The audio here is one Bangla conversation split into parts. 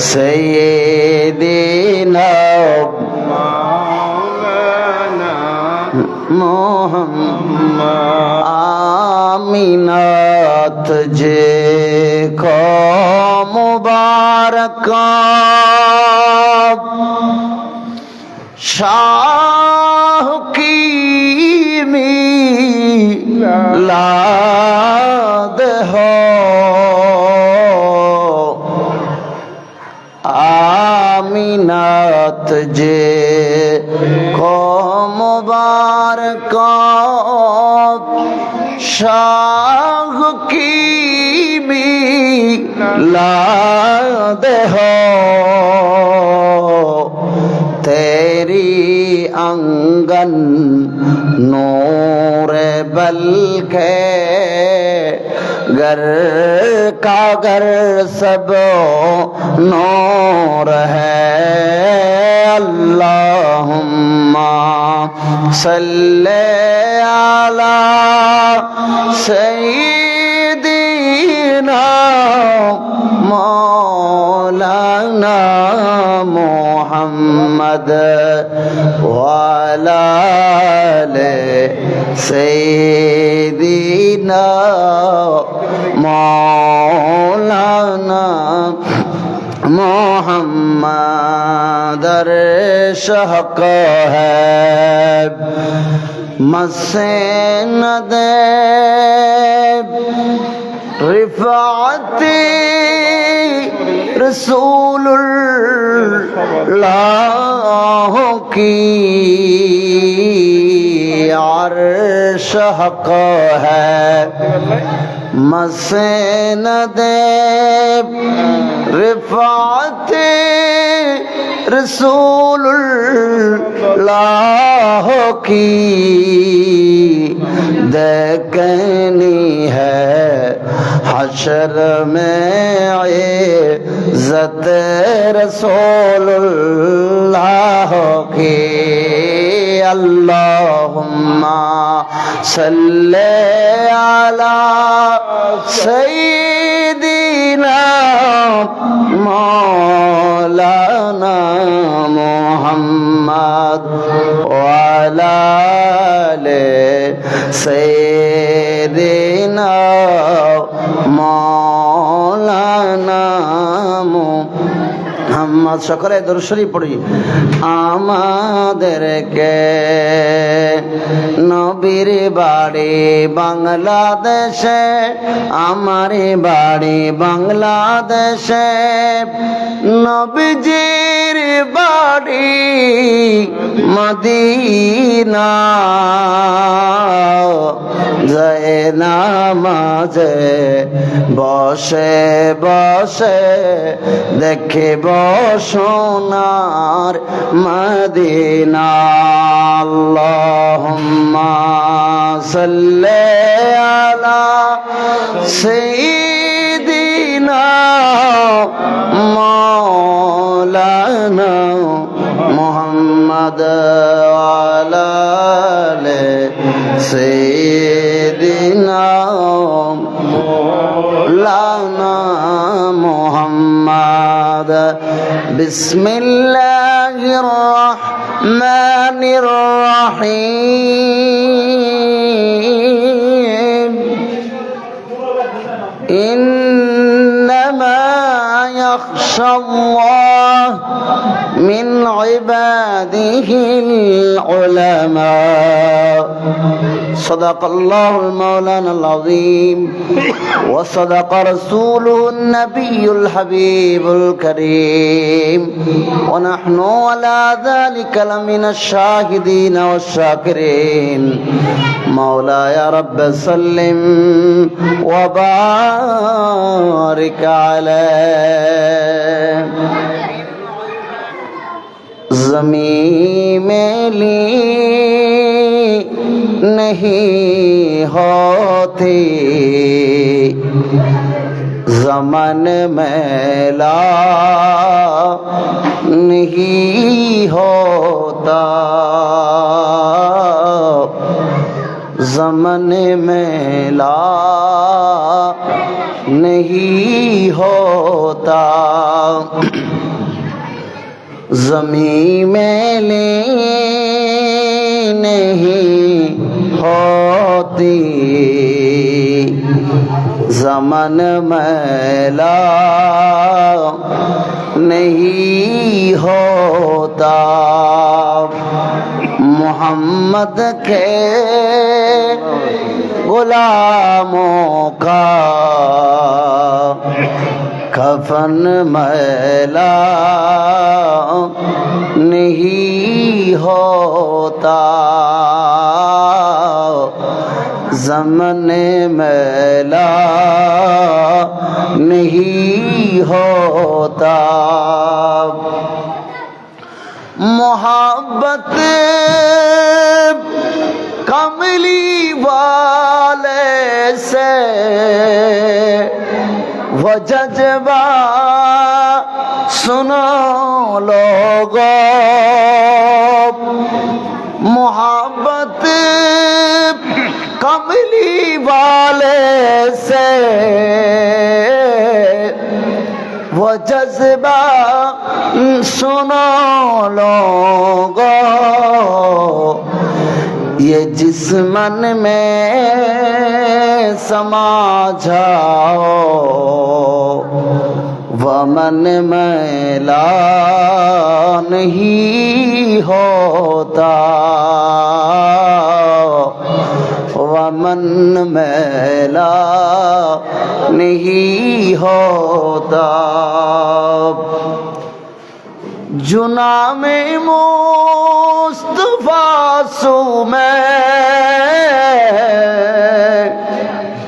सय्यिदना मोहम्मद आमीनात जे को मुबारक शाह की मिलाद हो आमीनात जे को मुबारक शाह की मिलाद हो तेरी आंगन नूर बल्कि घर का घर सब नूर है अल्लाहुम्मा सल्ले अला सय्यिदिना मौलाना मुहम्मद वाला सय्यिदिना मौलाना मुहम्मद शहक है मसन दे रिफ़ाती रसूलुल्लाह की अर्श हक है मसनद रिफ़ाती रसूलुल्लाह की देखनी है हशर में इज़्ज़त रसूलुल्लाह की अल्लाहुम्मा सल्ले अला सय्यिदिना मौलाना मुहम्मद वाला सय्यिदिना मौलाना মোহাম্মদ সকলে দরুদ শরীফ পড়ি আমাদেরকে নবীর বাড়ি বাংলাদেশে আমার বাড়ি বাংলাদেশে নবীজির বাড়ি মদিনা যায় নামাজে বসে বসে দেখিব সোনার মদিনা আল্লাহুম্মা সাল্লি আলা সাইয়্যিদিনা মাওলানা মুহাম্মদ ওয়ালা আলি সাইয়্যিদিনা মাওলানা মুহাম্মদ বিসমিল্লাহির রহমানির রহিম ইন্নামা ইয়াখশাল্লাহ মিন ইবাদিহিল উলামা صدق الله المولانا العظيم وصدق رسوله النبي الحبيب الكريم ونحن على ذلك لمن الشاهدين والشاكرين مولاي رب سلم وبارك عليه ज़मीं में ली नहीं होती ज़मन मैला नहीं होता ज़मन मैला नहीं होता, ज़मीं मैली नहीं होती, ज़मन मैला नहीं होता। मोहम्मद के गुलामों का कफन मैला नहीं होता, ज़मने मैला नहीं होता। मोहब्बत कमली वाले से वो जज्बा सुनो लोगो, मोहब्बत कमली वाले से वो जज्बा सुनो लोगो। ये जिस मन में समा जाओ वह मन मैला नहीं होता, वह मन मैला नहीं होता। जुना में मुस्तफा सू में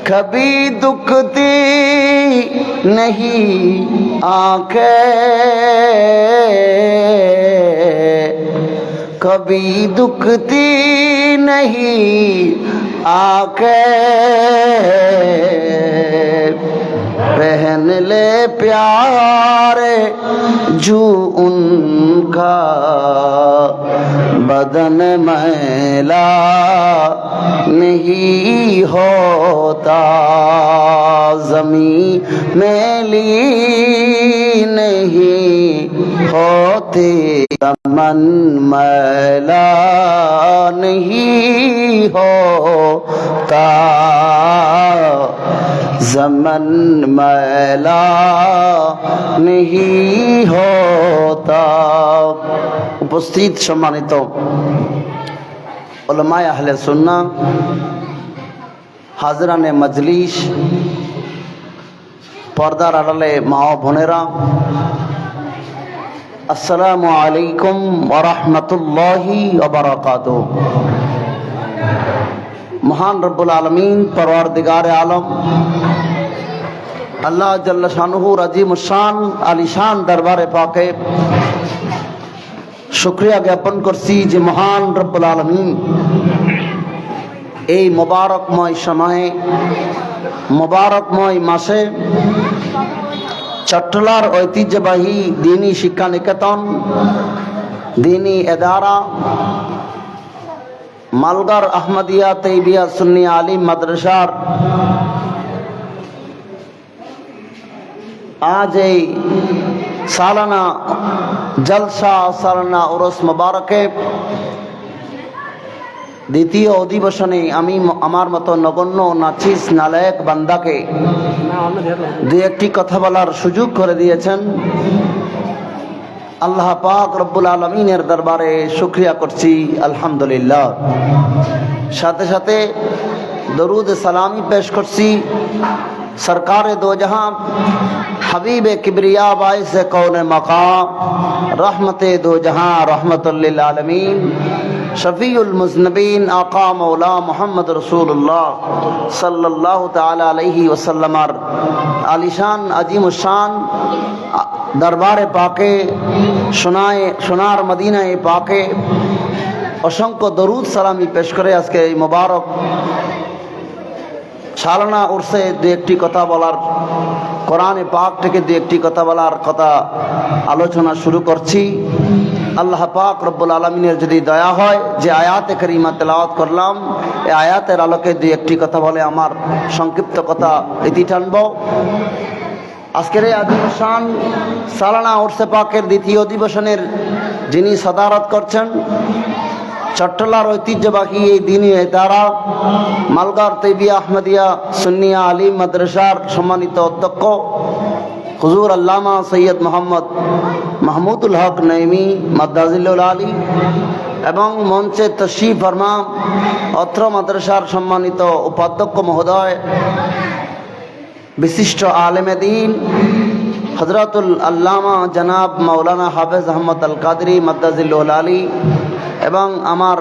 कभी दुखती नहीं आंखें, कभी दुखती नहीं आंखें। पहन ले प्यारे जो उनका बदन मैला नहीं होता, ज़मीं मैली नहीं होती, ज़मन मैला नहीं होता, ज़मन मैला नहीं होता। उपस्थित सम्मानित उलमाए अहले सुन्ना, हाज़राने मजलिस, पर्दार आड़ाले मा ओ बोनेरा, अस्सलामु आलैकुम व रहमतुल्लाहि व बरकातुहू। महान रब्बुल आलमीन परवरदिगार आलम अल्लाह जल्ल शानुहुर अजीम शान आलिशान दरबारे पाके शुक्रिया ज्ञापन करছি যে মহান রব্বুল আলামিন এই মোবারকময় সময়ে মোবারকময় মাসে চট্টলার ঐতিহ্যবাহী দ্বীনি শিক্ষা নিকেতন, দ্বীনি এদারা মালগার আহমদিয়া তৈবিয়া সুন্নি আলিম মাদ্রাসার आज सालाना जलसा सालाना उरस मुबारके द्वितीय अधिवेशने आमी आमार मतो नगण्य नाचिस नालायक बान्दाके दुई एकटी कथा बलार सुयोग करे दिएछेन। आल्लाह पाक रब्बुल आलमीनेर दरबारे शुक्रिया करছি আলহামদুলিল্লাহ। साथे साथे दरूद सलामी पेश करছি सरकार दो जहां हबीब किबरिया बाइस कौन मकाम रहमत दो जहां रहमतुल लिल आलमीन शफीउल मुज़नबीन आका मौला मोहम्मद रसूलुल्लाह सल्लल्लाहु ताला अलैहि वसल्लम आलिशान अजीम शान दरबारे पाके सोनार मदीना पाके असंख्य दरूद सलामी पेश करे आज के मुबारक সালানা উরসে দু একটি কথা বলার, কোরআনে পাক থেকে দু একটি কথা বলার কথা আলোচনা শুরু করছি। আল্লাহ পাক রব্বুল আলমিনের যদি দয়া হয়, যে আয়াতে কারিমা তেলাওয়াত করলাম, এই আয়াতের আলোকে দু একটি কথা বলে আমার সংক্ষিপ্ত কথা ইতি টানব। আজকের এই আজিম শান সালানা উরসে পাকের দ্বিতীয় অধিবেশনের যিনি সদারত করছেন, চট্টলার ঐতিহ্যবাহী এই দিনী ইদারা মালগার তৈবিয়া আহমদিয়া সুন্নিয়া আলিম মাদ্রাসার সম্মানিত অধ্যক্ষ হুজুর আল্লামা সৈয়দ মোহাম্মদ মাহমুদুল হক নঈমী মাদ্দাজিল্লুল আলী এবং মঞ্চে তশরিফ ফরমা অত্র মাদ্রাসার সম্মানিত উপাধ্যক্ষ মহোদয়, বিশিষ্ট আলেমে দ্বীন হযরতুল আল্লামা জনাব মাওলানা হাফেজ আহমদ আল কাদরি মাদ্দাজিল্লুল আলী এবং আমার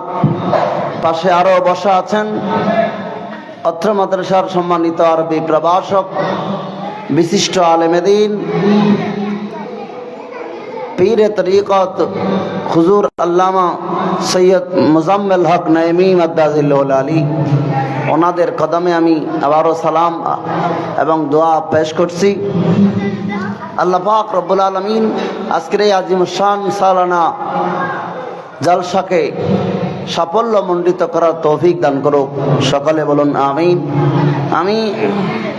পাশে আরও বসা আছেন অত্র মাদ্রাসার সম্মানিত আরবি প্রভাষক, বিশিষ্ট আলেমে দ্বীন, পীরে তরিকত হুজুর আল্লামা সৈয়দ মুজাম্মেল হক নঈমী মাদ্দাজিল্লুল আলী। ওনাদের কদমে আমি আবারও সালাম এবং দোয়া পেশ করছি। আল্লাহ পাক রব্বুল আলামিন আজকের এই আজিম শান সালানা জলসাকে সাফল্যমণ্ডিত করার তৌফিক দান করুক, সকলে বলুন আমিন। আমি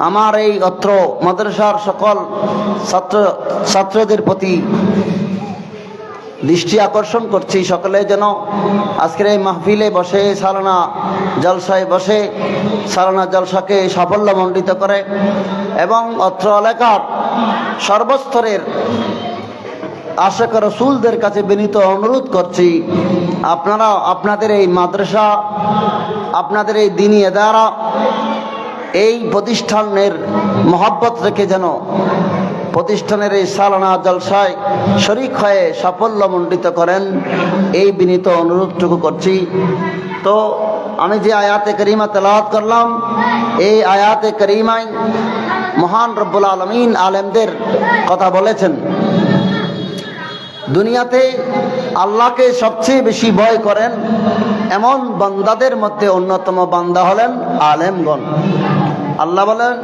আমার এই অত্র মাদ্রাসার সকল ছাত্রদের প্রতি দৃষ্টি আকর্ষণ করছি, সকলে যেন আজকের এই মাহফিলে বসে, সালানা জলসায় বসে সালানা জলসাকে সাফল্যমণ্ডিত করে এবং অত্র এলাকার সর্বস্তরের আশিক রাসূলদের কাছে বিনীত অনুরোধ করছি, আপনারা আপনাদের এই মাদ্রাসা, আপনাদের এই দ্বীনী ইদারা, এই প্রতিষ্ঠানের মহব্বত রেখে যেন প্রতিষ্ঠানের এই সালানা জলসায় শরীক হয়ে সাফল্যমণ্ডিত করেন, এই বিনীত অনুরোধটুকু করছি। তো আমি যে আয়াতে করিমা তেলাওয়াত করলাম, এই আয়াতে করিমায় মহান রব্বুল আলামিন আলেমদের কথা বলেছেন। দুনিয়াতে আল্লাহকে সবচেয়ে বেশি ভয় করেন এমন বান্দাদের মধ্যে অন্যতম বান্দা হলেন আলেমগণ। আল্লাহ বলেন,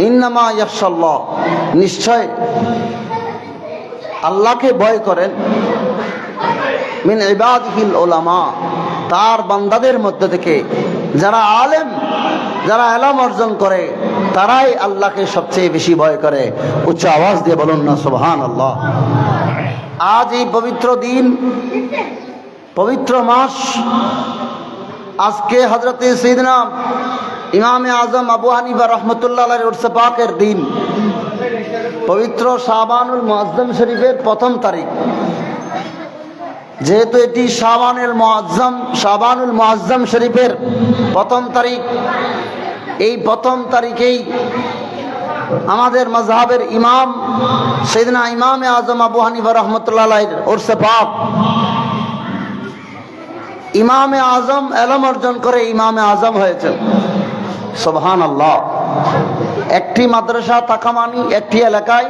ইন্নামা ইয়াখশাল্লাহ, নিশ্চয় আল্লাহকে ভয় করেন মিন ইবাদিহিল উলামা, তার বান্দাদের মধ্যে থেকে যারা আলেম, যারা ইলম অর্জন করে, তারাই আল্লাহকে সবচেয়ে বেশি ভয় করে। উচ্চ আওয়াজ দিয়ে বলুন না সুবহানাল্লাহ। আজ এই পবিত্র দিন, পবিত্র মাস, আজকে হযরতে সাইয়েদনা ইমামে আজম আবু হানিফা রাহমাতুল্লাহ আলাইহির উরসে পাকের দিন, পবিত্র শাবানুল মুআজ্জম শরীফের প্রথম তারিখ। যেহেতু এটি শাবানুল মুআজ্জম শরীফের প্রথম তারিখ, এই প্রথম তারিখেই আমাদের মাযহাবের ইমাম সাইয়েদনা ইমামে আজম আবু হানিফা রাহমাতুল্লাহ আলাইহির উরসে পাক, ইমামে আজম ইলম অর্জন করে ইমামে আজম হয়েছেন। সুবহানাল্লাহ। একটি মাদ্রাসা থাকা মানে একটি এলাকায়,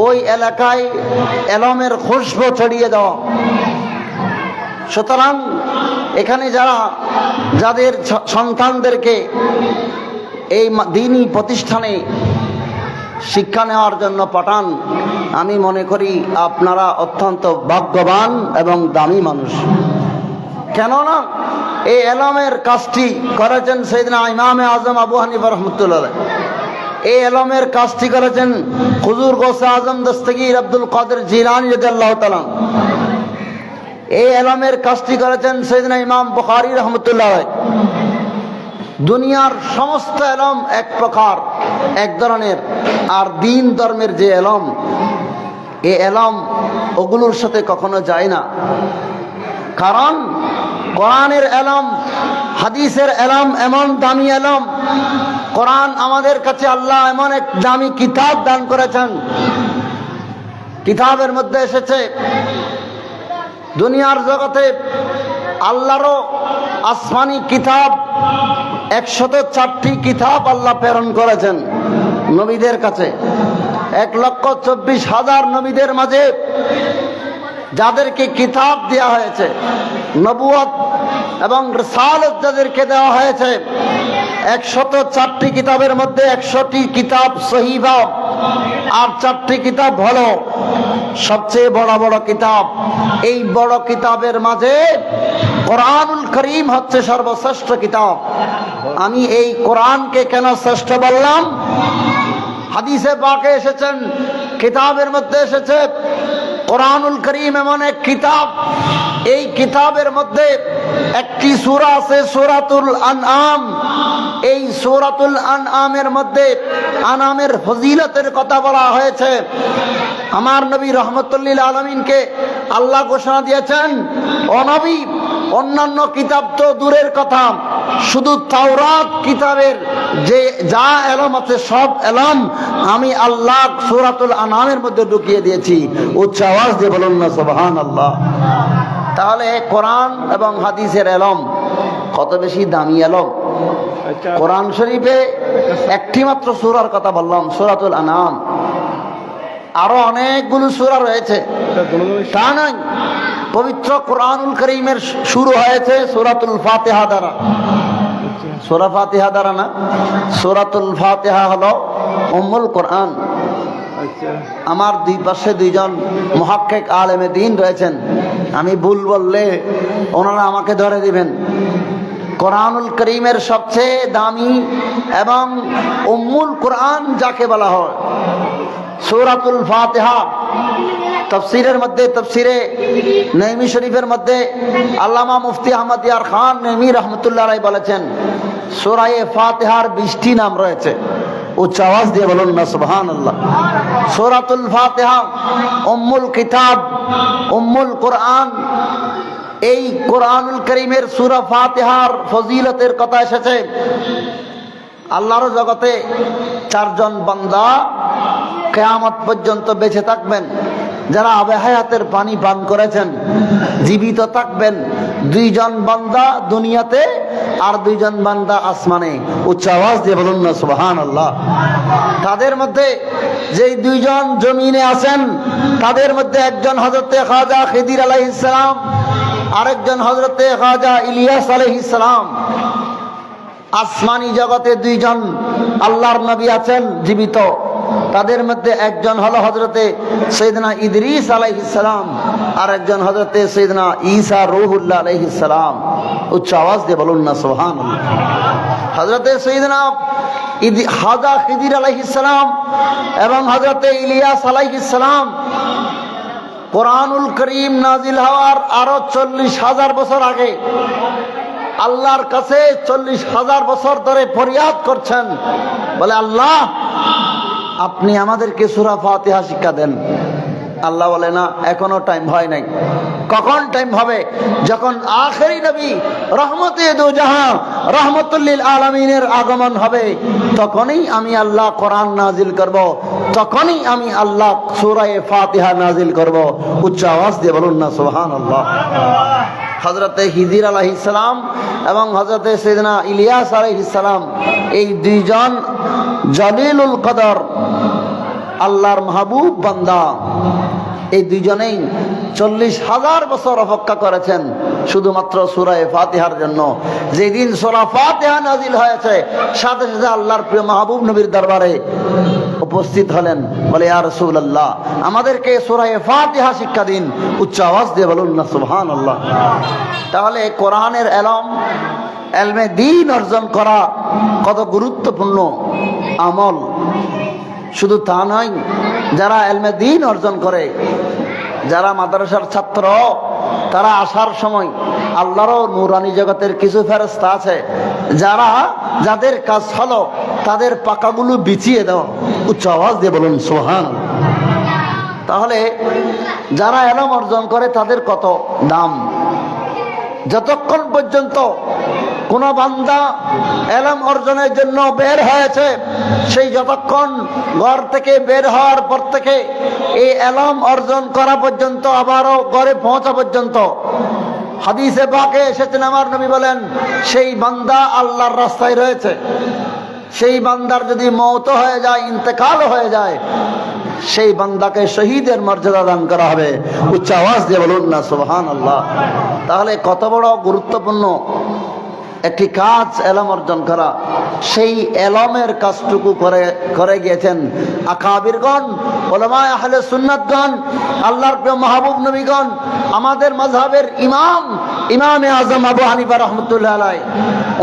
ওই এলাকায় ইলমের খুশবু ছড়িয়ে দেওয়া। সুতরাং এখানে যাদের সন্তানদেরকে এই দ্বীনী প্রতিষ্ঠানে শিক্ষা নেওয়ার জন্য পাঠান, আমি মনে করি আপনারা অত্যন্ত ভাগ্যবান এবং দামি মানুষ। কেননা এই ইলমের কাজটি করেছেন সাইয়েদনা ইমামে আজম আবু হানিফা রাহমাতুল্লাহ আলাইহি। এই ইলমের কাজটি করেছেন হুজুর গৌসে আজম দস্তগীর আব্দুল কাদের জিলানী রাদিয়াল্লাহু তাআলা। এই ইলমের কাজটি করেছেন সাইয়েদনা ইমাম বুখারী রাহমাতুল্লাহ আলাইহি। দুনিয়ার সমস্ত ইলম এক প্রকার, এক ধরনের, আর দ্বীন ধর্মের যে ইলম, এই ইলম ওগুলোর সাথে কখনো যায় না। কারণ কোরআনের ইলম, হাদিসের ইলম এমন দামি ইলম। কোরআন আমাদের কাছে আল্লাহ এমন এক দামি কিতাব দান করেছেন। কিতাবের মধ্যে এসেছে দুনিয়ার জগতে আল্লাহরও আসমানি কিতাব 104টি কিতাব আল্লাহ প্রেরণ করেছেন নবীদের কাছে। 1,24,000 নবীদের মাঝে যাদেরকে কিতাব দেওয়া হয়েছে, নবুয়ত এবং রিসালত যাদেরকে দেওয়া হয়েছে, 104টি কিতাবের মধ্যে 100টি কিতাব সহিহ আর 4টি কিতাব হলো সবচেয়ে বড় বড় কিতাব। এই বড় কিতাবের মাঝে কোরআনুল করিম হচ্ছে সর্বশ্রেষ্ঠ কিতাব। আমি এই কোরআনকে কেন শ্রেষ্ঠ বললাম? হাদিসে পাকে এসেছেন, কিতাবের মধ্যে এসেছে কোরআনুল করিম এমন এক কিতাব, এই কিতাবের মধ্যে একটি সূরা আছে সূরাতুল আনআম। এই সূরাতুল আনআমের মধ্যে আনামের ফজিলতের কথা বলা হয়েছে। আমার নবী রাহমাতুল লিল আলামিনকে আল্লাহ ঘোষণা দিয়েছেন, ও নবী, অন্যান্য কিতাব তো দূরের কথা, শুধু তাওরাত কিতাবের যে যা এলম আছে সব এলম আমি আল্লাহ সূরাতুল আনআমের মধ্যে ঢুকিয়ে দিয়েছি। উচ্চ আওয়াজ দিয়ে বলুন না সুবহানাল্লাহ। তাহলে কোরআন এবং হাদিসের এলম কত বেশি দামি এলম। কোরআন শরীফে একটি মাত্র সূরার কথা বললাম, সূরাতুল আনআম। আরো অনেকগুলো সূরা রয়েছে, তা নয়। পবিত্র কোরআনুল কারীমের শুরু হয়েছে সূরাতুল ফাতিহা দ্বারা। সূরা ফাতিহা দ্বারা না, সূরাতুল ফাতিহা হলো উম্মুল কোরআন। আমার দুই পাশে দুইজন মুহাক্কিক আলেমে দ্বীন রয়েছেন, আমি ভুল বললে ওনারা আমাকে ধরে দিবেন। কোরআনুল কারীমের সবচেয়ে দামি এবং উম্মুল কোরআন যাকে বলা হয় সূরাতুল ফাতিহা। তাফসীরের মধ্যে, তাফসীরে নঈমী শরীফের মধ্যে আল্লামা মুফতি আহমদ ইয়ার খান নঈমী রাহমাতুল্লাহ আলাইহি বলেছেন, সূরা ফাতিহার 20টি নাম রয়েছে। উচ্চ আওয়াজ দিয়ে বলুন না সুবহানাল্লাহ। সূরাতুল ফাতিহা উম্মুল কিতাব, উম্মুল কোরআন। এই কোরআনুল কারীমের সূরা ফাতিহার ফজিলতের কথা এসেছে। আল্লাহর জগতে 4 জন বান্দা কিয়ামত পর্যন্ত বেঁচে থাকবেন, যারা আবে হায়াতের পানি পান করেছেন, জীবিত থাকবেন। 2 জন বান্দা দুনিয়াতে আর 2 জন বান্দা আসমানে। উচ্চ আওয়াজ দিয়ে বলুন না সুবহানাল্লাহ। তাদের মধ্যে যেই 2 জন জমিনে আছেন, তাদের মধ্যে একজন হযরতে খাজা খিদির আলাইহিস সালাম, আরেকজন হযরতে খাজা ইলিয়াস আলাইহিস সালাম। আসমানি জগতে 2 জন আল্লাহর নবী আছেন জীবিত, তাদের মধ্যে একজন হলো হযরতে সাইয়েদনা ইদ্রিস আলাইহিস সালাম, আর একজন হযরতে সাইয়েদনা ঈসা রূহুল্লাহ আলাইহিস সালাম। উচ্চ আওয়াজ দিয়ে বলুন না সুবহানাল্লাহ। হযরতে সাইয়েদনা খাজা খিদির আলাইহিস সালাম এবং হযরতে ইলিয়াস আলাইহিস সালাম কোরআনুল কারীম নাজিল হওয়ার আরো 40,000 বছর আগে আল্লাহর কাছে 40,000 বছর ধরে ফরিয়াদ করছেন, বলে আল্লাহ আপনি আমাদেরকে সূরা ফাতিহা শিক্ষা দেন। আল্লাহ বলে না, এখনো টাইম হয় নাই। কখন টাইম হবে? যখন আখেরি নবী রহমতে দু জাহান রহমাতুল লিল আলামিনের আগমন হবে, তখনই আমি আল্লাহ কোরআন নাজিল করব, তখনই আমি আল্লাহ সূরা ফাতিহা নাজিল করব। উচ্চ আওয়াজ দিয়ে বলুন না সুবহানাল্লাহ। হযরতে খিদির আলাইহিস সালাম এবং হযরতে সাইয়েদনা ইলিয়াস আলাইহিস সালাম, এই 2 জন জলিলুল কদর আল্লাহর মাহবুব বান্দা, এই 2 জনেই 40,000 বছর অপেক্ষা করেছেন শুধুমাত্র সূরা ফাতিহার জন্য। যেদিন সূরা ফাতিহা নাজিল হয়েছে, সাথে সাথে আল্লাহর প্রিয় মাহবুব নবীর দরবারে উপস্থিত হলেন, বলে ইয়া রাসূলুল্লাহ আমাদেরকে সূরা ফাতিহা শিক্ষা দিন। উচ্চ আওয়াজ দিয়ে বলুন না সুবহানাল্লাহ। তাহলে কোরআনের এলম, এলমে দ্বীন অর্জন করা কত গুরুত্বপূর্ণ আমল। শুধু তা নয়, যারা এলমে দ্বীন অর্জন করে, যারা মাদ্রাসার ছাত্র, তারা আসার সময় আল্লাহরও নূরানি জগতের কিছু ফেরেশতা আছে, যাদের কাজ হলো তাদের পাকাগুলো বিছিয়ে দেওয়া। উচ্চ আওয়াজ দিয়ে বলুন সুবহানাল্লাহ। তাহলে যারা এলম অর্জন করে তাদের কত দাম। যতক্ষণ পর্যন্ত কোন বান্দা এলম অর্জনের জন্য বের হয়েছে, সেই যতক্ষণ ঘর থেকে বের হওয়ার পর থেকে এই এলম অর্জন করা পর্যন্ত, আবারও ঘরে পৌঁছা পর্যন্ত হাদিসে পাকে এসেছেন, আমার নবী বলেন সেই বান্দা আল্লাহর রাস্তায় রয়েছে। সেই বান্দার যদি মওত হয়ে যায়, ইন্তেকাল হয়ে যায়, সেই বান্দাকে শহীদের মর্যাদা দান করা হবে। উচ্চ আওয়াজ দিয়ে বলুন না সুবহানাল্লাহ। তাহলে কত বড় গুরুত্বপূর্ণ একটি কাজ এলম অর্জন করা, সেই এলমের কাজটুকু করে গিয়েছেন আকাবিরগণ, উলামায়ে আহলে সুন্নাতগণ, আল্লাহর প্রিয় মাহবুব নবীগণ, আমাদের মাযহাবের ইমামে আজম আবু হানিফা রাহমাতুল্লাহ আলাইহি।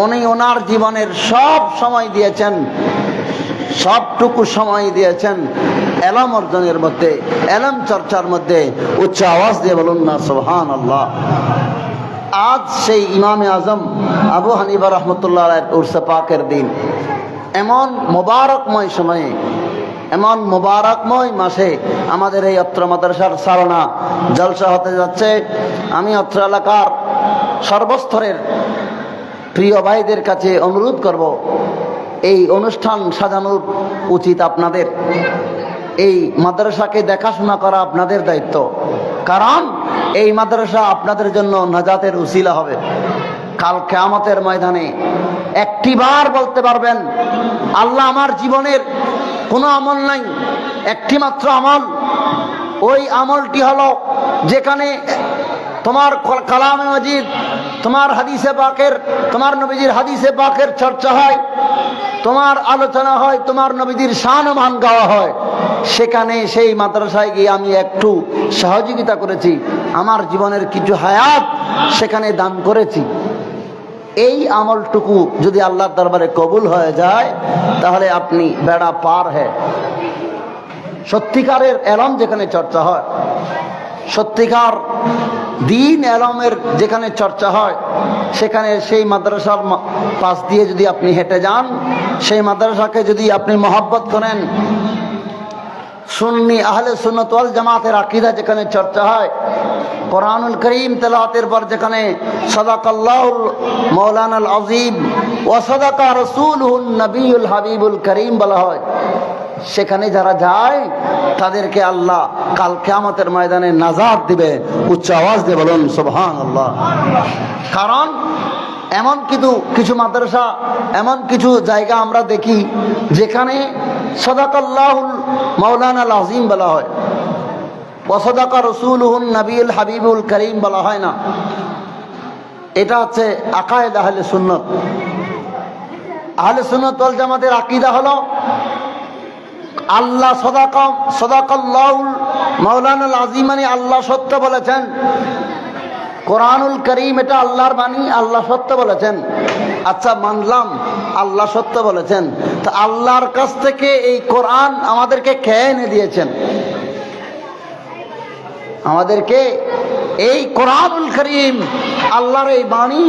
উনি ওনার জীবনের সব সময় দিয়েছেন, সবটুকু সময় দিয়েছেন এলম অর্জনের মধ্যে, এলম চর্চার মধ্যে। উচ্চ আওয়াজ দিয়ে বলুন না সুবহানাল্লাহ। আজ সেই ইমামে আজম আবু হানিফা রহমতুল্লাহ আলাইহির উরসে পাকের দিন। এমন মোবারকময় সময়ে, এমন মোবারকময় মাসে আমাদের এই অত্র মাদ্রাসার সারনা জলসা হতে যাচ্ছে। আমি অত্র এলাকার সর্বস্তরের প্রিয় ভাইদের কাছে অনুরোধ করব, এই অনুষ্ঠান সাজানোর উচিত আপনাদের। এই মাদ্রাসাকে দেখাশোনা করা আপনাদের দায়িত্ব, কারণ এই মাদ্রাসা আপনাদের জন্য নাজাতের উসিলা হবে। কাল কিয়ামতের ময়দানে একটিবার বলতে পারবেন, আল্লাহ আমার জীবনের কোনো আমল নাই, একটি মাত্র আমল, ওই আমলটি হলো যেখানে তোমার কালামে মাজিদ, তোমার হাদিসে পাকের, তোমার নবীজির হাদিসে পাকের চর্চা হয়, তোমার আলোচনা হয়, তোমার নবীজির শান ও মান গাওয়া হয়। সেখানে সেই মাদ্রাসায় গিয়ে আমি একটু সহযোগিতা করেছি, আমার জীবনের কিছু হায়াত সেখানে দান করেছি। এই আমলটুকু যদি আল্লাহর দরবারে কবুল হয়ে যায়, তাহলে আপনি বেড়া পার হ্যাঁ। সত্যিকারের এলম যেখানে চর্চা হয়, সত্যিকার দিন এলমের যেখানে চর্চা হয়, সেখানে সেই মাদ্রাসার পাশ দিয়ে যদি আপনি হেঁটে যান, সেই মাদ্রাসাকে যদি আপনি মহব্বত করেন, সুন্নি আহলে সুন্নাত ওয়াল জামাতের আকীদা যেখানে চর্চা হয়, কোরআনুল করিম তেলাওয়াতের পর যেখানে সাদাকাল্লাহুল মাওলানাল আযীম ওয়া সাদাকা রাসূলুহুন নবিয়ুল হাবিবুল করিম বলা হয়, সেখানে যারা যায় তাদেরকে আল্লাহ কাল কিয়ামতের ময়দানে নাজাত দিবে। উচ্চ আওয়াজ দিয়ে বলুন সুবহানাল্লাহ। কারণ এমন কিছু মাদ্রাসা, এমন কিছু জায়গা আমরা দেখি যেখানে সাদাকাল্লাহুল মাওলানাল আযীম বলা হয়, ওয়া সাদাকা রাসূলুহুন নবিয়ুল হাবিবুল করিম বলা হয় না। এটা হচ্ছে আকায়েদ আহলে সুন্নাত। আহলে সুন্নাত ওয়াল জামাতের আকীদা হলো আল্লাহ সাদাকাল্লাহুল মাওলানাল আযীম, মানে আল্লাহ সত্য বলেছেন। কোরআনুল করিম এটা আল্লাহর বাণী, আল্লাহ সত্য বলেছেন। আচ্ছা মানলাম আল্লাহ সত্য বলেছেন, তা আল্লাহর কাছ থেকে এই কোরআন আমাদেরকে কে এনে দিয়েছেন? আমাদেরকে এই কোরআনুল করিম, আল্লাহর এই বাণী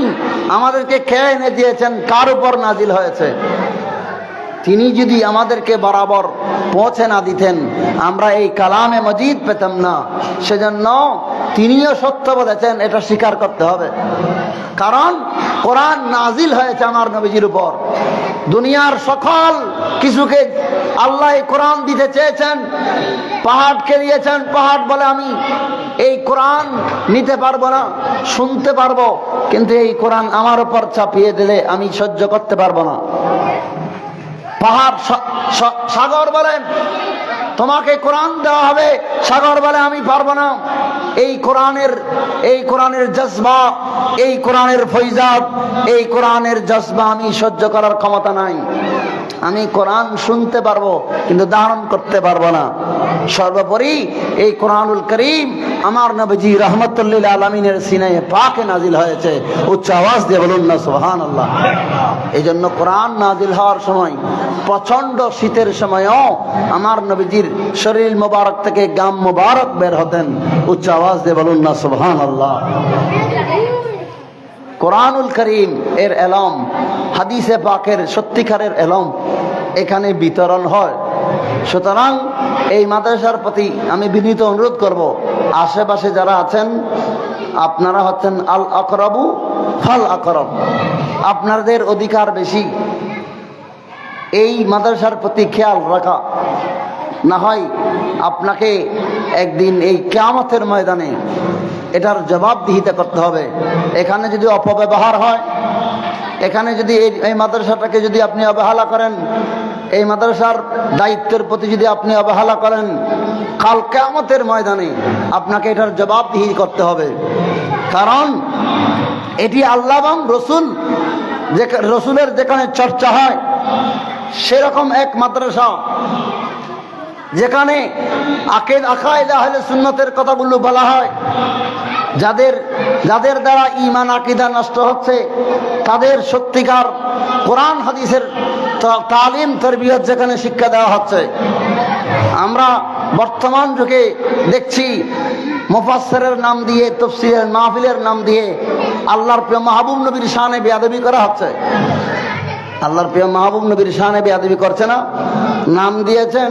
আমাদেরকে কে এনে দিয়েছেন? কার উপর নাজিল হয়েছে? তিনি যদি আমাদেরকে বরাবর পৌঁছে না দিতেন, আমরা এই কালামে মজিদ পেতাম না। সেজন্য তিনিও সত্য বলেছেন, এটা স্বীকার করতে হবে। কারণ কোরআন নাজিল হয়েছে আমার নবীজির উপর। দুনিয়ার সকল কিছুকে আল্লাহ এই কোরআন দিতে চেয়েছেন, পাহাড়কে দিয়েছেন। পাহাড় বলে আমি এই কোরআন নিতে পারবো না, শুনতে পারবো, কিন্তু এই কোরআন আমার উপর চাপিয়ে দিলে আমি সহ্য করতে পারবো না। পাহাড় সাগর বলেন তোমাকে কোরআন দেওয়া হবে, সাগর বলে আমি পারবো না। এই কোরআনের জজবা, এই কোরআনের ফৈজাব, এই কোরআনের জজবা আমি সহ্য করার ক্ষমতা নাই। আমি কোরআন শুনতে পারবো কিন্তু ধারণ করতে পারবো না। সর্বোপরি এই কোরআনুল করিম আমার নবীজি রাহমাতুল লিল আলামিনের সিনায়ে পাকে নাজিল হয়েছে। উচ্চ আওয়াজ দিয়ে বলুন না সুবহানাল্লাহ। এই জন্য কোরআন নাজিল হওয়ার সময়, প্রচন্ড শীতের সময়ও আমার নবীজির শরীর মোবারক থেকে গাম মোবারক বের হতেন। উচ্চ আওয়াজ দিয়ে বলুন না সুবহানাল্লাহ। কোরআনুল করিম এর এলম, হাদিসে পাকের সত্যিকারের এলম এখানে বিতরণ হয়। সুতরাং এই মাদ্রাসার প্রতি আমি বিনীত অনুরোধ করব, আশেপাশে যারা আছেন আপনারা হচ্ছেন আল আকরাবু ফাল আকরাব, আপনাদের অধিকার বেশি এই মাদ্রাসার প্রতি খেয়াল রাখা। না হয় আপনাকে একদিন এই কিয়ামতের ময়দানে এটার জবাবদিহিতা করতে হবে। এখানে যদি অপব্যবহার হয়, এখানে যদি এই মাদ্রাসাটাকে যদি আপনি অবহেলা করেন, এই মাদ্রাসার দায়িত্বের প্রতি যদি আপনি অবহেলা করেন, কাল কিয়ামতের ময়দানে আপনাকে এটার জবাবদিহি করতে হবে। কারণ এটি আল্লাহ এবং রসুল যে রসুলের যেখানে চর্চা হয় সেরকম এক মাদ্রাসা, যেখানে আকায়েদে আহলে সুন্নতের কথাগুলো বলা হয়, যাদের দ্বারা ঈমান আকীদা নষ্ট হচ্ছে তাদের সত্যিকার কোরআন হাদিসের তালিম তরবিয়ত যেখানে শিক্ষা দেওয়া হচ্ছে। আমরা বর্তমান যুগে দেখছি মুফাসসিরের নাম দিয়ে, তাফসীরের মাহফিলের নাম দিয়ে আল্লাহর প্রিয় মাহবুব নবীর শানে বেয়াদবি করা হচ্ছে। আল্লাহর প্রিয় মাহবুব নবীর শানে বেয়াদবি করছে না, নাম দিয়েছেন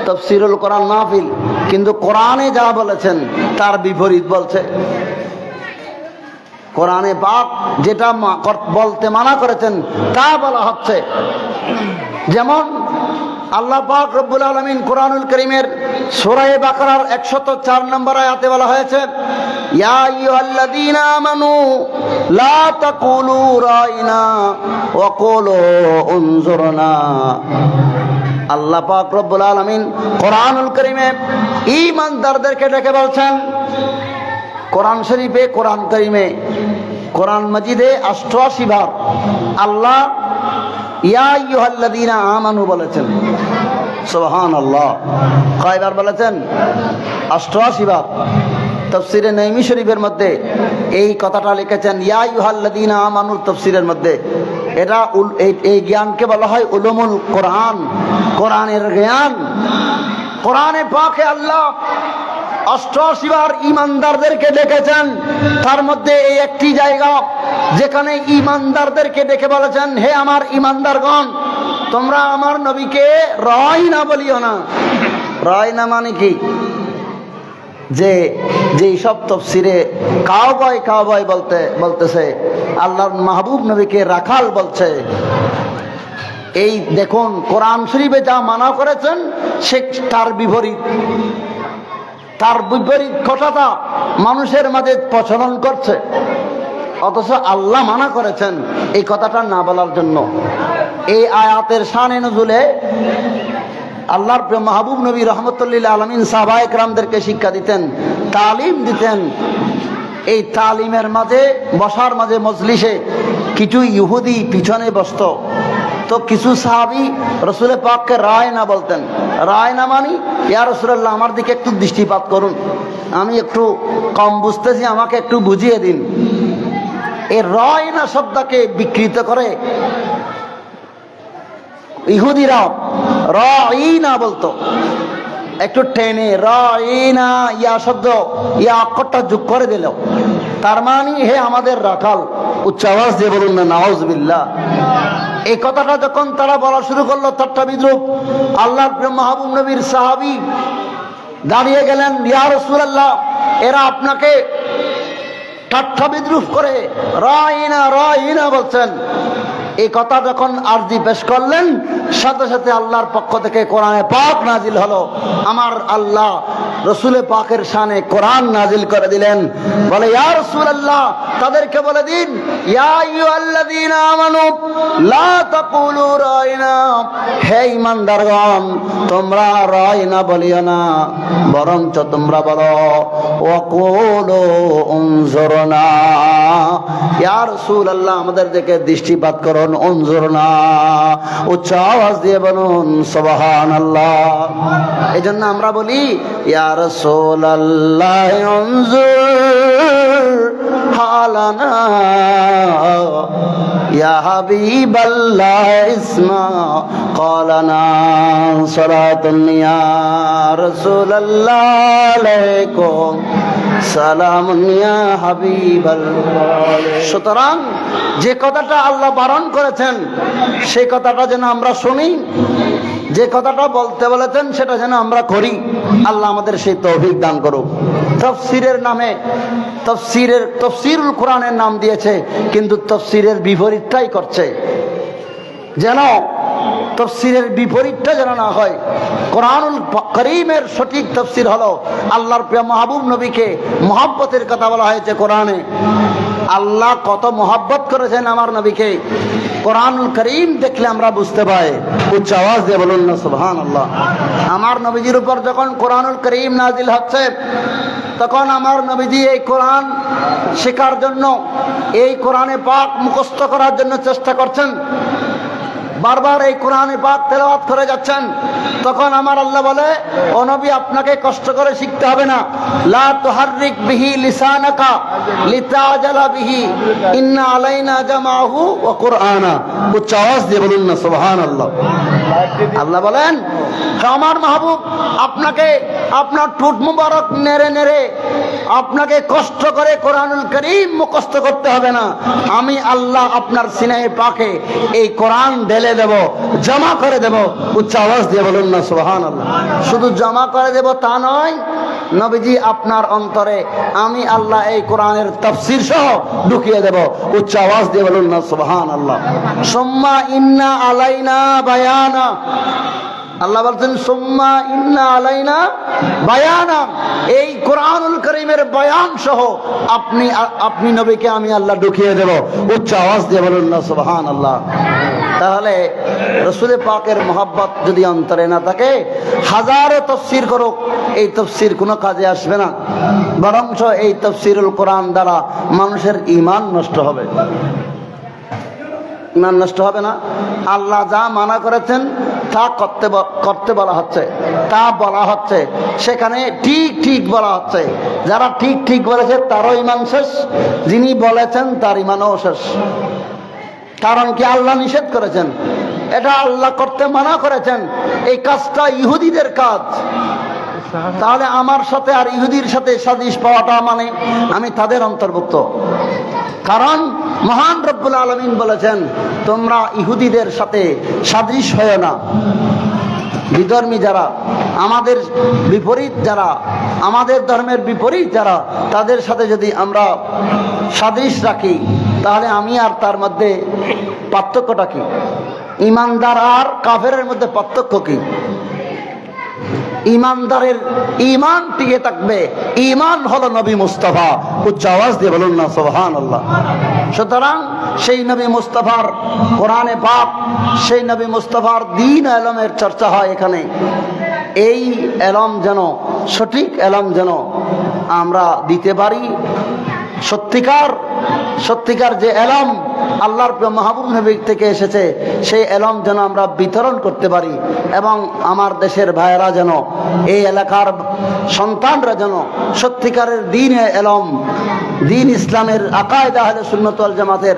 তাফসীরুল কোরআন মাহফিল, কিন্তু কোরআনে যা বলেছেন তার বিপরীত বলছে। কোরআনে পাক যেটা বলতে মানা করেছেন তা বলা হচ্ছে। যেমন আল্লাহ পাক রব্বুল আলামিন কোরআনুল কারীমের সূরা বাকারার 104 নম্বর আয়াতে বলা হয়েছে, ইয়া আইয়ুহাল্লাযীনা আমানু লা তাকুলু রাইনা ওয়া কুলু উনজুরনা। আল্লাহ পাক রব্বুল আলামিন কোরআনুল কারীমে ঈমানদারদেরকে ডেকে বলছেন, কোরআন শরীফে, কোরআন কারীমে, কোরআন মাজিদে 88 বার আল্লাহ ইয়া আইয়ুহাল্লাযীনা আমানু বলেছেন। সুবহানাল্লাহ, কয়বার বলেছেন? 88 বার। তাফসীরে নাইমি শরীফের মধ্যে এই কথাটা লিখেছেন ইয়া আইয়ুহাল্লাযীনা আমানু, তাফসীরের মধ্যে। এটা এই জ্ঞানকে বলা হয় উলুমুল কোরআন, কোরআনের জ্ঞান। কোরআনে পাকে আল্লাহ 88 বার ঈমানদারদেরকে ডেকেছেন। তার মধ্যে এই একটি জায়গা যেখানে ঈমানদারদেরকে ডেকে বলেছেন, হে আমার ঈমানদারগণ, তোমরা আমার নবীকে রাইনা বলিও না। রাইনা মানে কি? যেই সব তাফসীরে কাউবয় বলতেছে আল্লাহর মাহবুব নবীকে রাখাল বলছে। এই দেখুন কোরআন শরীফে যা মানা করেছেন সে তার বিপরীত কথাটা মানুষের মাঝে প্রচলন করছে, অথচ আল্লাহ মানা করেছেন এই কথাটা না বলার জন্য। এই আয়াতের শানে নুজুলে আল্লাহর প্রিয় মাহবুব নবী রহমতুল্লিল আলামিন সাহাবায়ে কেরামদেরকে শিক্ষা দিতেন, তালিম দিতেন। এই তালিমের মাঝে বসার মাঝে মজলিসে কিছু ইহুদি পিছনে বসত, তো কিছু সাহাবী রসুল পাককে রায়না বলতেন। রায়না মানি, ইয়া রাসূলুল্লাহ আমার দিকে একটু দৃষ্টিপাত করুন, আমি একটু কম বুঝতেছি, আমাকে একটু বুঝিয়ে দিন। এই রায়না শব্দকে বিকৃত করে ইহুদিরা রাইনা বলতো, একটু টেনে রাইনা ইয়া শব্দ ইয়া অক্ষরটা যোগ করে দিল, তার মানে হে আমাদের রাখাল। উচ্চ আওয়াজ দিয়ে বলুন না নাউজুবিল্লাহ। এই কথাটা যখন তারা বলা শুরু করলো ঠাট্টা বিদ্রুপ, আল্লাহর প্রিয় মাহবুব নবীর সাহাবী দাঁড়িয়ে গেলেন, ইয়া রাসূলুল্লাহ এরা আপনাকে ঠাট্টা বিদ্রুপ করে রাইনা বলছেন। এই কথা যখন আরজি পেশ করলেন, সাথে সাথে আল্লাহর পক্ষ থেকে কোরআনে পাক নাজিল হলো। আমার আল্লাহ রসুলে পাকের শানে কোরআন নাজিল করে দিলেন, বলে ইয়া রাসূলুল্লাহ তাদেরকে বলে দিন, ইয়া আইয়ুহাল্লাযীনা আমানু লা তাকুলু রাইনা, হে ঈমানদারগণ তোমরা রাইনা বলিও না, বরঞ্চ তোমরা বলো ওয়াকুলু উনজুরনা, ইয়া রাসূলুল্লাহ আমাদের দিকে দৃষ্টিপাত করুন, উনজুরনা উচ্চ আওয়াজ দিয়ে বলুন সুবহানাল্লাহ। এই জন্য আমরা বলি ইয়া রাসূলুল্লাহ উনজুর হালানা, ইয়া হাবিবাল্লাহ ইসমা ক্বালানা, সালাতুন ইয়া রাসূলুল্লাহ আলাইকুম সালামুন ইয়া হাবিবাল্লাহ। সুতরাং যে কথাটা আল্লাহ বারণ করেছেন সেই কথাটা যেন আমরা শুনি, যে কথাটা বলতে বলেছেন সেটা যেন আমরা করি। আল্লাহ আমাদের সেই তৌফিক দান করুক। তাফসীরের নামে তাফসীরুল কোরআনের নাম দিয়েছে, কিন্তু তাফসীরের বিপরীতটাই করছে। যেন তাফসীরের বিপরীতটা যেন না হয়। কোরআনুল কারীমের সঠিক তাফসীর হলো আল্লাহর প্রিয় মাহবুব নবীকে মহব্বতের কথা বলা হয়েছে কোরআনে। আল্লাহ কত মহব্বত করেছেন আমার নবীকে, কোরআনুল কারীম দেখলে আমরা বুঝতে পাই। উচ্চ আওয়াজ দিয়ে বলুন না সুবহানাল্লাহ। আমার নবীজির উপর যখন কোরআনুল কারীম নাজিল হচ্ছে তখন আমার নবীজি এই কোরআন শেখার জন্য, এই কোরআনে পাক মুখস্থ করার জন্য চেষ্টা করছেন, বারবার এই কোরআনে পাক তেলাওয়াত করে যাচ্ছেন। তখন আমার আল্লাহ বলে, ও নবী, আপনাকে কষ্ট করে শিখতে হবে না। লা তুহাররিক বিহি লিসানাকা লিতাজালা বিহি ইন্না আলাইনা জামাহু ওয়া কুরআনা। উচ্চ আওয়াজ দিয়ে বলুন না সুবহানাল্লাহ। আল্লাহ বলেন, আমার মাহবুব, আপনাকে আপনার ঠোঁট মুবারক নেড়ে নেড়ে আপনাকে কষ্ট করে কোরআনুল কারীম মুখস্থ করতে হবে না। আমি আল্লাহ আপনার সিনায়ে পাকে এই কোরআন ঢেলে দেব, জমা করে দেব। উচ্চ আওয়াজ দিয়ে বলুন না সুবহানাল্লাহ। শুধু জমা করে দেব তা নয়, নবীজি আপনার অন্তরে আমি আল্লাহ এই কোরআনের তাফসীর সহ ঢুকিয়ে দেব। উচ্চ আওয়াজ দিয়ে বলুন না সুবহানাল্লাহ। সুম্মা ইন্না আলাইনা বায়ানা। আল্লাহ বলছেন, সুম্মা ইন্না আলাইনা বায়ানা, এই কোরআনুল কারীমের বয়ান সহ আপনি নবীকে আমি আল্লাহ ঢুকিয়ে দেব। উচ্চ আওয়াজ দিয়ে বলুন না সুবহানাল্লাহ। তাহলে রাসূল পাকের মহব্বত যদি অন্তরে না থাকে, হাজারো তাফসীর করুক, এই তাফসীর কোনো কাজে আসবে না, বরঞ্চ এই তাফসীরুল কোরআন দ্বারা মানুষের ঈমান নষ্ট হবে। ঈমান নষ্ট হবে না। আল্লাহ যা মানা করেছেন তা করতে বলা হচ্ছে, তা বলা হচ্ছে, সেখানে ঠিক ঠিক বলা হচ্ছে। যারা ঠিক ঠিক বলেছে তারও ঈমান শেষ, যিনি বলেছেন তার ঈমানও শেষ। কারণ কি? আল্লাহ নিষেধ করেছেন, এটা আল্লাহ করতে মানা করেছেন। এই কাজটা ইহুদিদের কাজ। তাহলে আমার সাথে আর ইহুদির সাথে সাদৃশ্য পাওয়াটা মানে আমি তাদের অন্তর্ভুক্ত। কারণ মহান রব্বুল আলামিন বলেছেন, তোমরা ইহুদিদের সাথে সাদৃশ্য হয় না। বিধর্মী যারা, আমাদের বিপরীত যারা, আমাদের ধর্মের বিপরীত যারা, তাদের সাথে যদি আমরা সাদৃশ্য রাখি, তাহলে আমি আর তার মধ্যে পার্থক্যটা কি? ইমানদার আর কাফেরের মধ্যে পার্থক্য কি? ইমানদারের ঈমান টিকে থাকবে, ঈমান হলো নবী মুস্তাফা। উচ্চ আওয়াজ দিয়ে বলুন না সুবহানাল্লাহ। সুতরাং সেই নবী মুস্তাফার কোরআনে পাক, সেই নবী মুস্তাফার দ্বীন ইলমের চর্চা হয় এখানে। এই ইলম যেন, সঠিক ইলম যেন আমরা দিতে পারি। সত্যিকার যে ইলম আল্লাহর মাহবুব নবী থেকে এসেছে, সেই ইলম যেন আমরা বিতরণ করতে পারি, এবং আমার দেশের ভাইয়েরা যেন, এই এলাকার সন্তানরা যেন সত্যিকারের দ্বীনে ইলম, দ্বীন ইসলামের আকায়েদ আহলে সুন্নাত ওয়াল জামাতের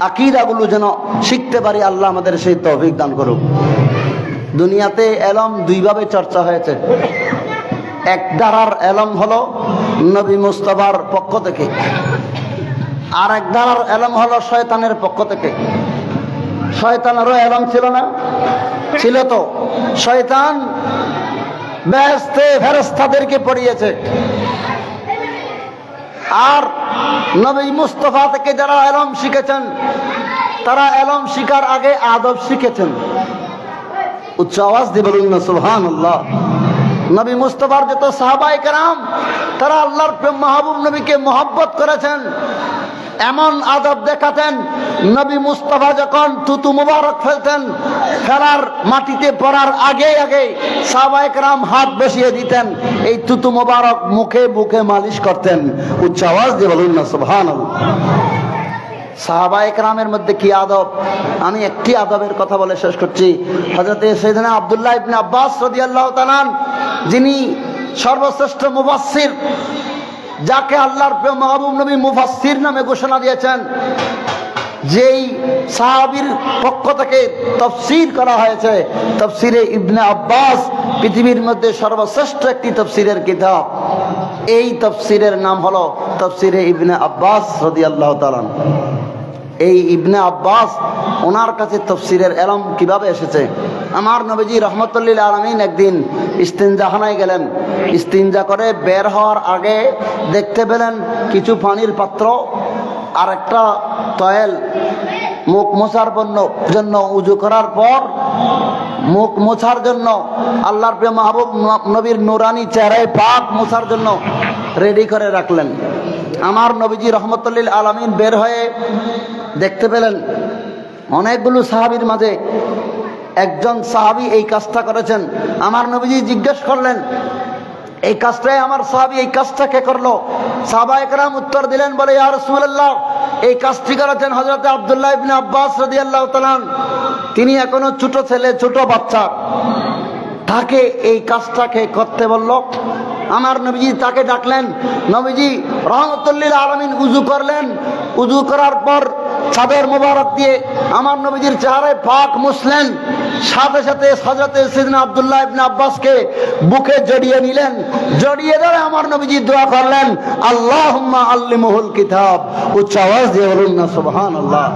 আকীদাগুলো যেন শিখতে পারি। আল্লাহ আমাদের সেই তৌফিক দান করুক। দুনিয়াতে ইলম দুইভাবে চর্চা হয়েছে। এক ধারার ইলম হলো নবী মুস্তাফার পক্ষ থেকে, আর এক ধারার ইলম হলো শয়তানের পক্ষ থেকে। শয়তানেরও ইলম ছিল না? ছিল তো। শয়তান বেহেশতে ফেরেশতাদেরকে পড়িয়েছে, আর নবী মুস্তাফা থেকে যারা ইলম শিখেছেন, তারা ইলম শিখার আগে আদব শিখেছেন। উচ্চ আওয়াজ দিয়ে বলুন না সুবহানাল্লাহ। নবী মুস্তাফার যত সাহাবায়ে কেরাম, তারা আল্লাহর মাহবুব নবীকে মহব্বত করেছেন, এমন আদব দেখাতেন। নবী মুস্তাফা যখন থুতু মুবারক ফেলতেন, ফেলার মাটিতে পড়ার আগে আগে সাহাবায়ে কেরাম হাত বসিয়ে দিতেন, এই থুতু মুবারক মুখে বুকে মালিশ করতেন। উচ্চ আওয়াজ দিয়ে বলুন না সুবহানাল্লাহ। সাহাবায়ে কেরামের মধ্যে কি আদব! আমি একটি আদবের কথা বলে শেষ করছি। হযরত সাইয়েদনা আব্দুল্লাহ ইবনে আব্বাস রাদিয়াল্লাহু তাআলা, যিনি সর্বশ্রেষ্ঠ মুফাসসির, যাকে আল্লাহর প্রিয় মাহবুব নবী মুফাসসির নামে ঘোষণা দিয়েছেন, যেই সাহাবীর পক্ষ থেকে তাফসীর করা হয়েছে, তাফসীরে ইবনে আব্বাস পৃথিবীর মধ্যে সর্বশ্রেষ্ঠ একটি তাফসীরের কিতাব। এই তাফসীরের নাম হলো তাফসীরে ইবনে আব্বাস রাদিয়াল্লাহু তাআলা। এই ইবনে আব্বাস, ওনার কাছে তাফসীরের ইলম কিভাবে এসেছে? আমার নবীজি রাহমাতুল লিল আলামিন একদিন ইস্তিনজাখানায় গেলেন। ইস্তিনজা করে বের হওয়ার আগে দেখতে পেলেন কিছু পানির পাত্র আর একটা তয়েল। মুখ মোছার জন্য, উজু করার পর মুখ মোছার জন্য, আল্লাহর প্রিয় মাহবুব নবীর নুরানি চেহারায় পাক মোছার জন্য রেডি করে রাখলেন। আমার নবীজি রাহমাতুল লিল আলামিন বের হয়ে দেখতে পেলেন অনেকগুলো সাহাবীর মাঝে একজন সাহাবী এই কাজটা করেছেন। আমার নবীজি জিজ্ঞেস করলেন, এই কাজটাই আমার সাহাবী এই কাজটা কে করলো? সাহাবায়ে কেরাম উত্তর দিলেন, বলে ইয়া রাসূলুল্লাহ, এই কাজটি করেছেন হযরত আব্দুল্লাহ ইবনে আব্বাস রাদিয়াল্লাহু তাআলা। তিনি এখনো ছোট ছেলে, ছোট বাচ্চা, তাকে এই কাজটাকে করতে বলল। আমার নবীজি তাকে ডাকলেন। নবীজি রাহমাতুল লিল আলামিন উযু করলেন। উযু করার পর চাদর মোবারক দিয়ে আমার নবীজির চেহারায় পাক মুছলেন। সাথে সাথে হযরত সাইয়েদনা আব্দুল্লাহ ইবনে আব্বাসকে বুকে জড়িয়ে নিলেন। জড়িয়ে ধরে আমার নবীজি দোয়া করলেন, আল্লাহুম্মা আল্লিমহুল কিতাব। উচ্চ আওয়াজ দিয়ে বলুন না সুবহানাল্লাহ।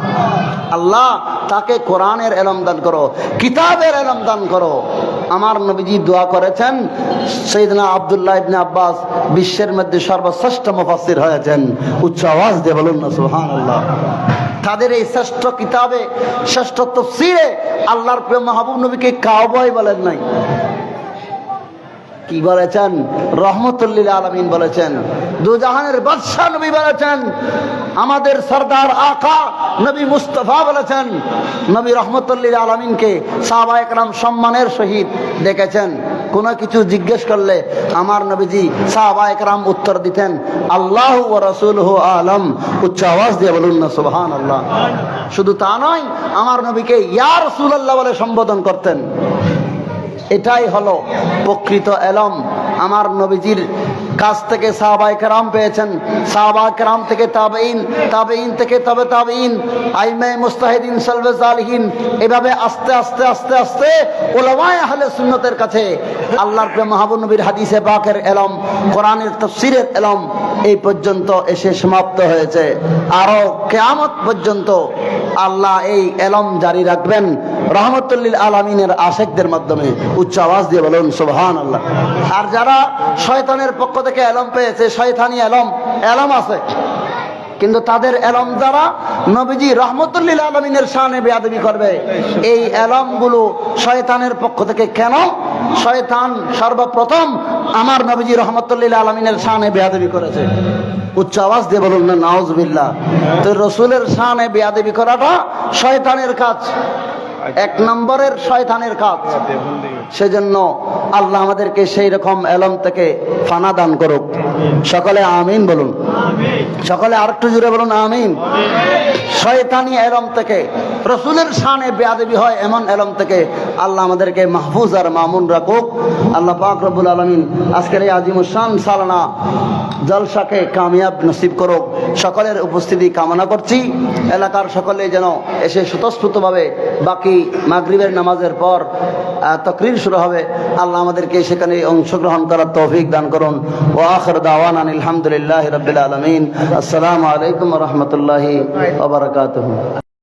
আল্লাহ তাকে কোরআনের ইলম দান করো, কিতাবের ইলম দান করো। আমার নবীজি দোয়া করেছেন। সাইয়েদনা আব্দুল্লাহ ইবনে আব্বাস বিশ্বের মধ্যে সর্বশ্রেষ্ঠ মুফাসসির হয়েছেন। উচ্চ আওয়াজ দিয়ে বলুন না সুবহানাল্লাহ। তাদের এই শ্রেষ্ঠ কিতাবে, শ্রেষ্ঠ তাফসীরে আল্লাহর প্রিয় মাহবুব নবীকে কাউবয় বলেন নাই, কি বলেছেন? রহমতুল লিল আলামিন বলেছেন। দুজাহানের বাদশাহ নবী বলেছেন। আমাদের সরদার আকা নবী মুস্তাফা বলেছেন। নবী রহমতুল লিল আলামিনকে সাহাবায়ে কেরাম সম্মানের সহিত ডেকেছেন। কোনো কিছু জিজ্ঞেস করলে আমার নবীজি সাহাবায়ে কেরাম উত্তর দিতেন, আল্লাহু ওয়া রাসূলুহু আলাম। উচ্চ আওয়াজ দিয়ে বলুন না সুবহানাল্লাহ। শুধু তা নয়, আমার নবীকে ইয়া রাসূলুল্লাহ বলে সম্বোধন করতেন। এটাই হলো প্রকৃত ইলম। আমার নবীজির কাছ থেকে সাহাবায়ে কেরাম পেয়েছেন, সাহাবায়ে কেরাম থেকে তাবেঈন, তাবেঈন থেকে তবে তাবেঈন, আইম্মায়ে মুজতাহিদিন, সালফে সালিহিন, এভাবে আস্তে আস্তে আস্তে আস্তে উলামায়ে আহলে সুন্নতের কাছে আল্লাহর প্রিয় মাহবুব নবীর হাদিসে পাকের ইলম, কোরআনের তাফসীরের ইলম এই পর্যন্ত এসে সমাপ্ত হয়েছে। আরো কিয়ামত পর্যন্ত আল্লাহ এই ইলম জারি রাখবেন রহমতুল লিল আলামিনের আশিকদের মাধ্যমে। উচ্চ আওয়াজ দিয়ে বলুন সুবহানাল্লাহ। আর যারা শয়তানের পক্ষ থেকে ইলম পেয়েছে, শয়তানি ইলম আছে, কিন্তু তাদের ইলম দ্বারা নবীজি রহমতুল লিল আলামিনের শানে বেয়াদবি করবে। এই ইলমগুলো শয়তানের পক্ষ থেকে কেন? শয়তান সর্বপ্রথম আমার নবীজি রহমতুল লিল আলামিনের শানে বেয়াদবি করেছে। উচ্চ আওয়াজ দিয়ে বলুন না নাউজুবিল্লাহ। তো রাসূলের শানে বেয়াদবি করাটা শয়তানের কাজ, এক নম্বরের শয়তানের কাজ। সেজন্য আল্লাহ আমাদেরকে সেই রকম ইলম থেকে ফানা দান করুক। সকলে আমিন বলুন। সকলে আরেকটু জোরে বলুন আমিন। শয়তানি ইলম থেকে, রাসূলের শানে বেয়াদবি হয় এমন ইলম থেকে আল্লাহ আমাদেরকে মাহফুজ আর মামুন রাখুক। আল্লাহ পাক রব্বুল আলামিন আজকের এই আজিমুস শান সালানা জলসাকে কামিয়াব নসিব করুক। সকলের উপস্থিতি কামনা করছি। এলাকার সকলে যেন এসে স্বতঃস্ফূর্তভাবে, বাকি মাগরিবের নামাজের পর তাকরীর শুরু হবে, আল্লাহ আমাদেরকে সেখানে অংশগ্রহণ করার তৌফিক দান করুন। ওয়া আখির দাওয়ানা আলহামদুলিল্লাহি রাব্বিল আলামিন। আসসালামু আলাইকুম ওয়া রাহমাতুল্লাহি ওয়া বারাকাতুহু।